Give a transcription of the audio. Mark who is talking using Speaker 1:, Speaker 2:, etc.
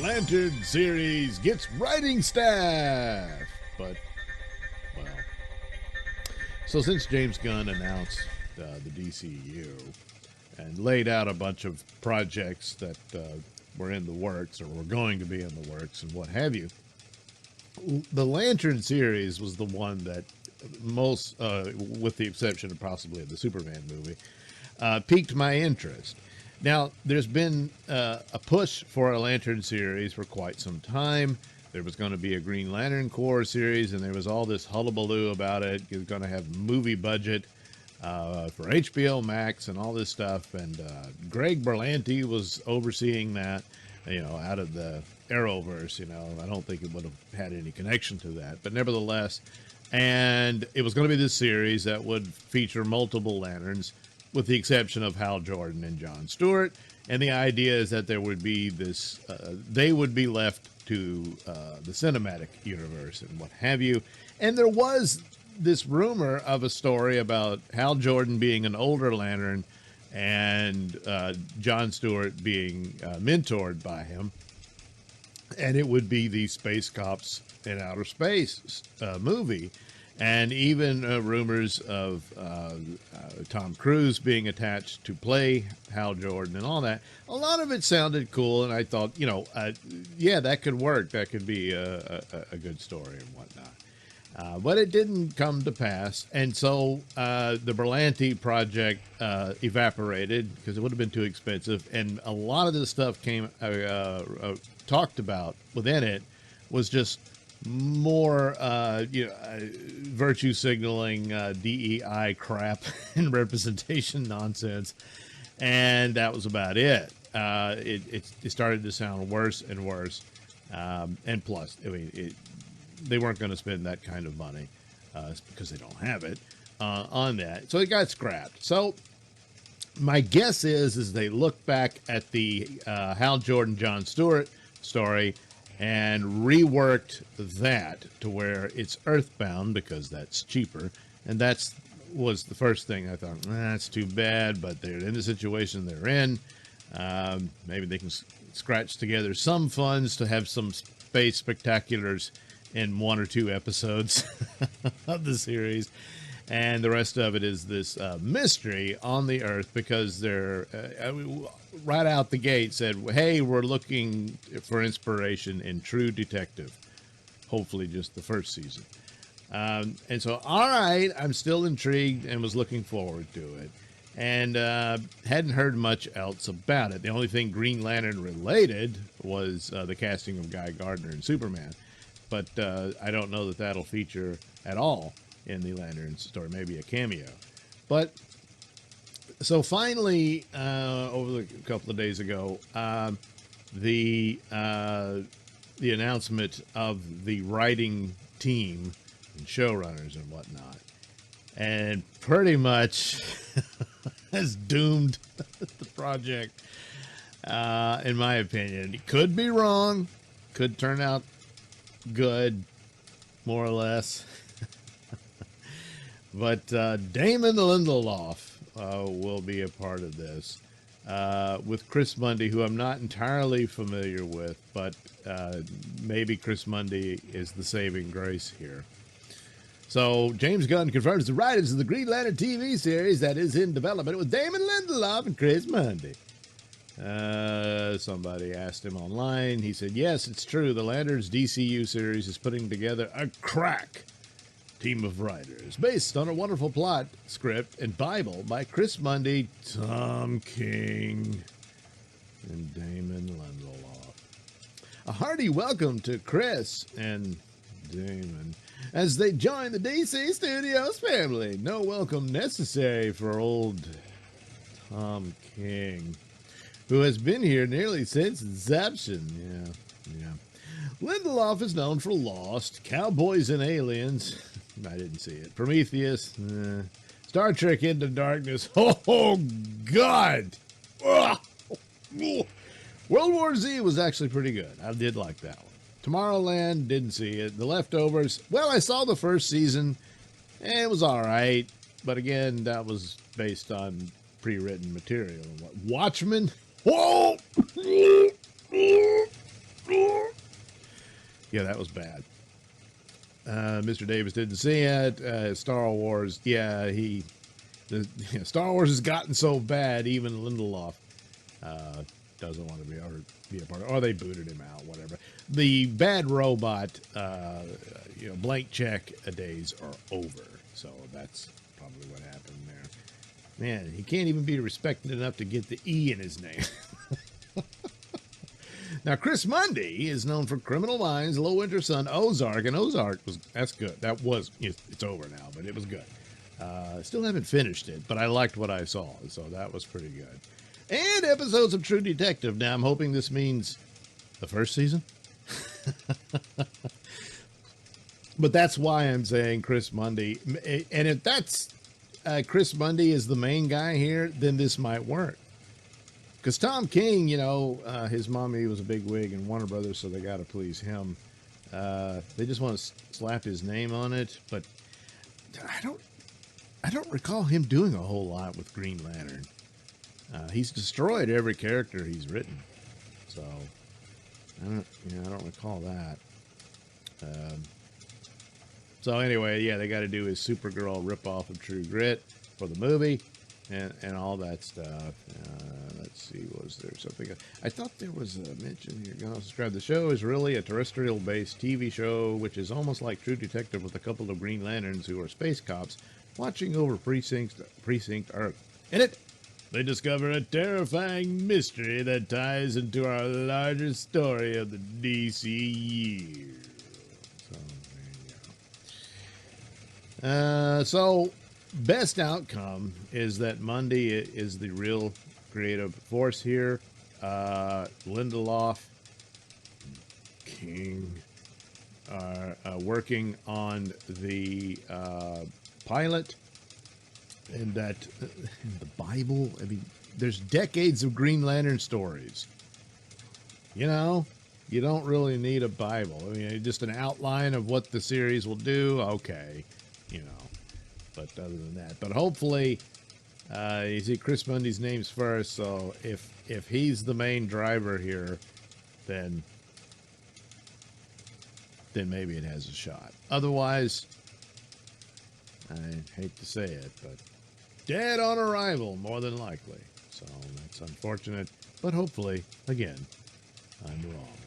Speaker 1: Lantern series gets writing staff. But, well. So since James Gunn announced the DCU and laid out a bunch of projects that were in the works or were going to be in the works and what have you, the Lantern series was the one that most, with the exception of possibly of the Superman movie, piqued my interest. Now, there's been a push for a Lantern series for quite some time. There was going to be a Green Lantern Corps series, and there was all this hullabaloo about it. It was going to have movie budget for HBO Max and all this stuff. And Greg Berlanti was overseeing that, out of the Arrowverse. I don't think it would have had any connection to that. But nevertheless, and it was going to be this series that would feature multiple Lanterns, with the exception of Hal Jordan and John Stewart. And the idea is that there would be this, they would be left to the cinematic universe and what have you. And there was this rumor of a story about Hal Jordan being an older Lantern and John Stewart being mentored by him. And it would be the Space Cops in Outer Space movie. And even rumors of Tom Cruise being attached to play Hal Jordan and all that. A lot of it sounded cool, and I thought, yeah, that could work. That could be a good story and whatnot. But it didn't come to pass, and so the Berlanti project evaporated because it would have been too expensive, and a lot of the stuff talked about within it was just more virtue signaling, DEI crap and representation nonsense, and that was about it. It started to sound worse and worse, and plus, they weren't going to spend that kind of money because they don't have it on that, so it got scrapped. So my guess is they look back at the Hal Jordan John Stewart story and reworked that to where it's Earthbound because that's cheaper. And was the first thing I thought, that's too bad, but they're in the situation they're in. Maybe they can scratch together some funds to have some space spectaculars in 1 or 2 episodes of the series. And the rest of it is this mystery on the Earth because they're right out the gate said, hey, we're looking for inspiration in True Detective. Hopefully just the first season. And so, all right, I'm still intrigued and was looking forward to it. And hadn't heard much else about it. The only thing Green Lantern related was the casting of Guy Gardner in Superman. But I don't know that that'll feature at all in the Lantern story, maybe a cameo. But so finally, over a couple of days ago, the announcement of the writing team and showrunners and whatnot, and pretty much has doomed the project, in my opinion. It could be wrong, could turn out good, more or less. But Damon Lindelof will be a part of this with Chris Mundy, who I'm not entirely familiar with, but maybe Chris Mundy is the saving grace here. So James Gunn confirms the writers of the Green Lantern TV series that is in development with Damon Lindelof and Chris Mundy. Somebody asked him online. He said, yes, it's true. The Lanterns DCU series is putting together a crack team of writers based on a wonderful plot, script, and Bible by Chris Mundy, Tom King, and Damon Lindelof. A hearty welcome to Chris and Damon as they join the DC Studios family. No welcome necessary for old Tom King, who has been here nearly since Inception. Yeah. Lindelof is known for Lost, Cowboys and Aliens. I didn't see it. Prometheus. Star Trek Into Darkness. Oh, God. Ugh. World War Z was actually pretty good. I did like that one. Tomorrowland, didn't see it. The Leftovers. Well, I saw the first season. It was all right. But again, that was based on pre-written material. Watchmen. Whoa! Yeah, that was bad. Mr. Davis didn't see it. Star Wars, yeah, Star Wars has gotten so bad, even Lindelof doesn't want to be a part of it. Or they booted him out, whatever. The bad robot, blank check days are over. So that's probably what happened there. Man, he can't even be respected enough to get the E in his name. Now, Chris Mundy is known for Criminal Minds, Low Winter Sun, Ozark, and that's good. It's over now, but it was good. Still haven't finished it, but I liked what I saw, so that was pretty good. And episodes of True Detective. Now, I'm hoping this means the first season. But that's why I'm saying Chris Mundy. And if that's Chris Mundy is the main guy here, then this might work. Because Tom King, his mommy was a big wig in Warner Brothers, so they got to please him. They just want to slap his name on it, but I don't recall him doing a whole lot with Green Lantern. He's destroyed every character he's written, so I don't recall that. So anyway, yeah, they got to do his Supergirl ripoff of True Grit for the movie. And all that stuff. Let's see, was there something? I thought there was a mention here. Go subscribe. The show is really a terrestrial-based TV show, which is almost like True Detective with a couple of Green Lanterns who are space cops watching over Precinct Earth. In it, they discover a terrifying mystery that ties into our larger story of the DCU. So, there you go. Best outcome is that Mundy is the real creative force here. Lindelof, King are working on the pilot, and that the Bible. I mean, there's decades of Green Lantern stories. You don't really need a Bible. I mean, just an outline of what the series will do. Okay, But other than that, hopefully, you see Chris Mundy's name's first. So if he's the main driver here, then maybe it has a shot. Otherwise, I hate to say it, but dead on arrival, more than likely. So that's unfortunate, but hopefully, again, I'm wrong.